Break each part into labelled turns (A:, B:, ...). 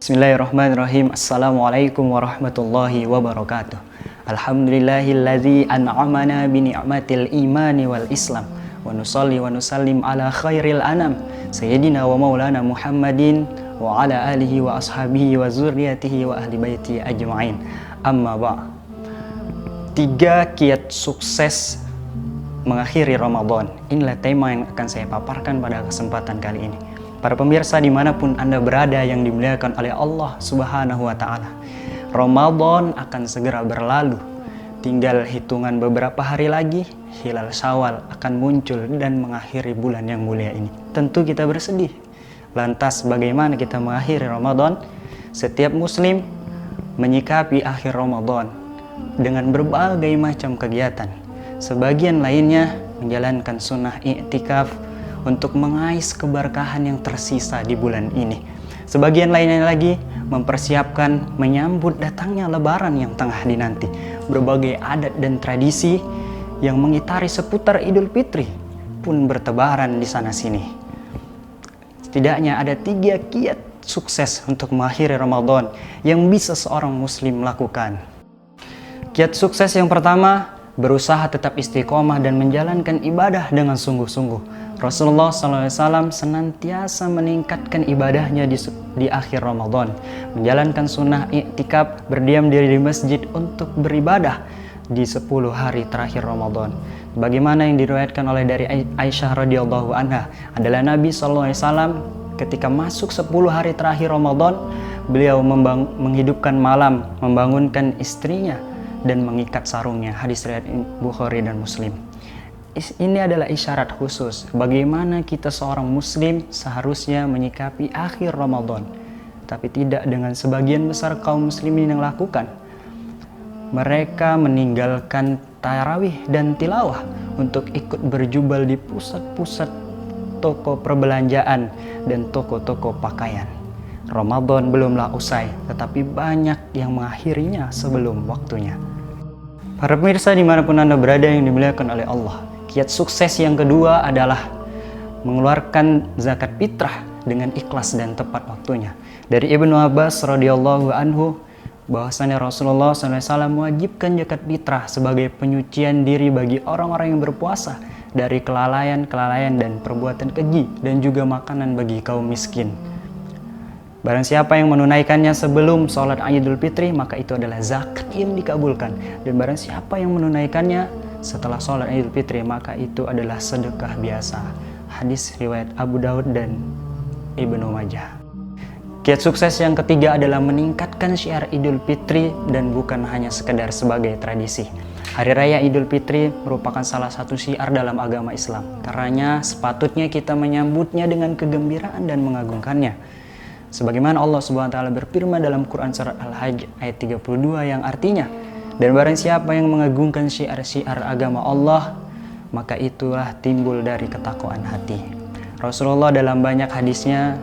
A: Bismillahirrahmanirrahim. Assalamualaikum warahmatullahi wabarakatuh. Alhamdulillahilladzi an'amana bi ni'matil imani wal islam. Wa nusalli wa nusallim ala khairil anam sayyidina wa maulana Muhammadin wa ala alihi wa ashabihi wa zurriyatihi wa ahli baiti ajma'in. Amma ba'. 3 kiat sukses mengakhiri Ramadan. Inilah tema yang akan saya paparkan pada kesempatan kali ini. Para pemirsa dimanapun Anda berada yang dimuliakan oleh Allah Subhanahu wa Ta'ala, Ramadan akan segera berlalu. Tinggal hitungan beberapa hari lagi, hilal Syawal akan muncul dan mengakhiri bulan yang mulia ini. Tentu kita bersedih. Lantas bagaimana kita mengakhiri Ramadan? Setiap muslim menyikapi akhir Ramadan dengan berbagai macam kegiatan. Sebagian lainnya menjalankan sunnah i'tikaf untuk mengais keberkahan yang tersisa di bulan ini. Sebagian lainnya lagi mempersiapkan menyambut datangnya Lebaran yang tengah dinanti. Berbagai adat dan tradisi yang mengitari seputar Idul Fitri pun bertebaran di sana-sini. Setidaknya ada 3 kiat sukses untuk mengakhiri Ramadan yang bisa seorang muslim lakukan. Kiat sukses yang pertama, berusaha tetap istiqomah dan menjalankan ibadah dengan sungguh-sungguh. Rasulullah SAW senantiasa meningkatkan ibadahnya di akhir Ramadan, menjalankan sunnah i'tikaf, berdiam diri di masjid untuk beribadah di 10 hari terakhir Ramadan. Bagaimana yang diriwayatkan oleh dari Aisyah radhiyallahu anha adalah Nabi SAW ketika masuk 10 hari terakhir Ramadan, beliau menghidupkan malam, membangunkan istrinya dan mengikat sarungnya. Hadis riwayat Bukhari dan Muslim. Ini adalah isyarat khusus bagaimana kita seorang muslim seharusnya menyikapi akhir Ramadan, tapi tidak dengan sebagian besar kaum muslimin yang lakukan. Mereka meninggalkan tarawih dan tilawah untuk ikut berjubel di pusat-pusat toko perbelanjaan dan toko-toko pakaian. Ramadan belumlah usai, tetapi banyak yang mengakhirinya sebelum waktunya. Para pemirsa dimanapun Anda berada yang dimuliakan oleh Allah, kiat sukses yang kedua adalah mengeluarkan zakat fitrah dengan ikhlas dan tepat waktunya. Dari Ibnu Abbas radhiyallahu anhu bahwasanya Rasulullah SAW mewajibkan zakat fitrah sebagai penyucian diri bagi orang-orang yang berpuasa dari kelalaian dan perbuatan keji dan juga makanan bagi kaum miskin. Barang siapa yang menunaikannya sebelum sholat Idul Fitri, maka itu adalah zakat yang dikabulkan. Dan barang siapa yang menunaikannya setelah sholat Idul Fitri, maka itu adalah sedekah biasa. Hadis riwayat Abu Daud dan Ibnu Majah. Kiat sukses yang ketiga adalah meningkatkan syiar Idul Fitri dan bukan hanya sekedar sebagai tradisi. Hari Raya Idul Fitri merupakan salah satu syiar dalam agama Islam. Karenanya sepatutnya kita menyambutnya dengan kegembiraan dan mengagungkannya. Sebagaimana Allah SWT berfirman dalam Quran Surat Al-Hajj ayat 32 yang artinya, dan barang siapa yang mengagungkan syiar-syiar agama Allah, maka itulah timbul dari ketakwaan hati. Rasulullah dalam banyak hadisnya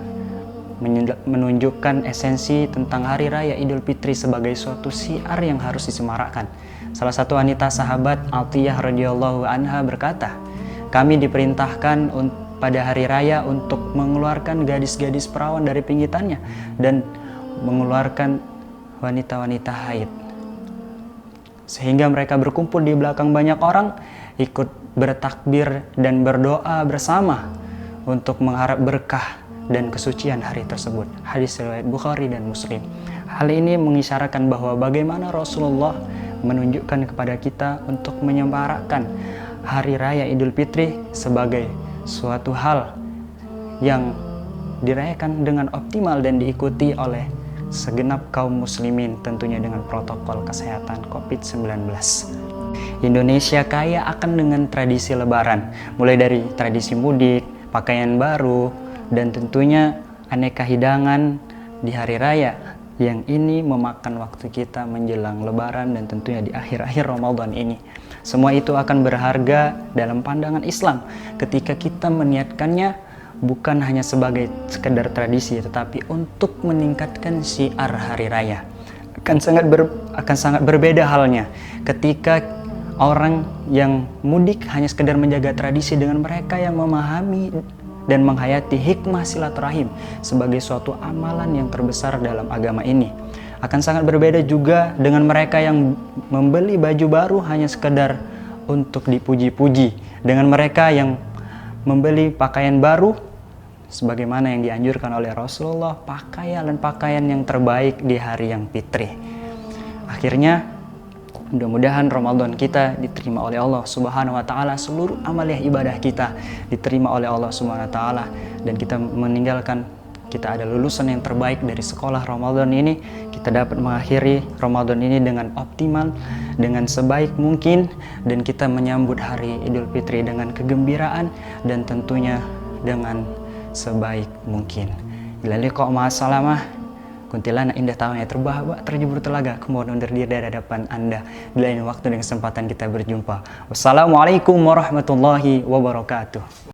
A: menunjukkan esensi tentang Hari Raya Idul Fitri sebagai suatu syiar yang harus disemarakkan. Salah satu wanita sahabat Atiyah radhiyallahu anha berkata, kami diperintahkan pada hari raya untuk mengeluarkan gadis-gadis perawan dari pinggitannya dan mengeluarkan wanita-wanita haid, sehingga mereka berkumpul di belakang banyak orang, ikut bertakbir dan berdoa bersama untuk mengharap berkah dan kesucian hari tersebut. Hadis riwayat Bukhari dan Muslim. Hal ini mengisyaratkan bahwa bagaimana Rasulullah menunjukkan kepada kita untuk menyemarakkan Hari Raya Idul Fitri sebagai suatu hal yang dirayakan dengan optimal dan diikuti oleh segenap kaum muslimin, tentunya dengan protokol kesehatan COVID-19. Indonesia kaya akan dengan tradisi lebaran, mulai dari tradisi mudik, pakaian baru, dan tentunya aneka hidangan di hari raya yang ini memakan waktu kita menjelang lebaran dan tentunya di akhir-akhir Ramadan ini. Semua itu akan berharga dalam pandangan Islam ketika kita meniatkannya bukan hanya sebagai sekedar tradisi, tetapi untuk meningkatkan syiar hari raya. Akan sangat berbeda halnya ketika orang yang mudik hanya sekedar menjaga tradisi dengan mereka yang memahami dan menghayati hikmah silaturahim sebagai suatu amalan yang terbesar dalam agama ini. Akan sangat berbeda juga dengan mereka yang membeli baju baru hanya sekedar untuk dipuji-puji, dengan mereka yang membeli pakaian baru sebagaimana yang dianjurkan oleh Rasulullah, pakaian yang terbaik di hari yang fitri. Akhirnya mudah-mudahan Ramadan kita diterima oleh Allah Subhanahu wa taala, seluruh amaliah ibadah kita diterima oleh Allah Subhanahu wa taala, dan kita meninggalkan, kita ada lulusan yang terbaik dari sekolah Ramadan ini. Kita dapat mengakhiri Ramadan ini dengan optimal, dengan sebaik mungkin, dan kita menyambut hari Idul Fitri dengan kegembiraan dan tentunya dengan sebaik mungkin. Ila liqa ma'assalamah. Kuntilanak indah tawanya terbahak terjebur telaga. Aku mohon undur diri dari hadapan Anda. Bila ini waktu dan kesempatan kita berjumpa. Wassalamualaikum warahmatullahi wabarakatuh.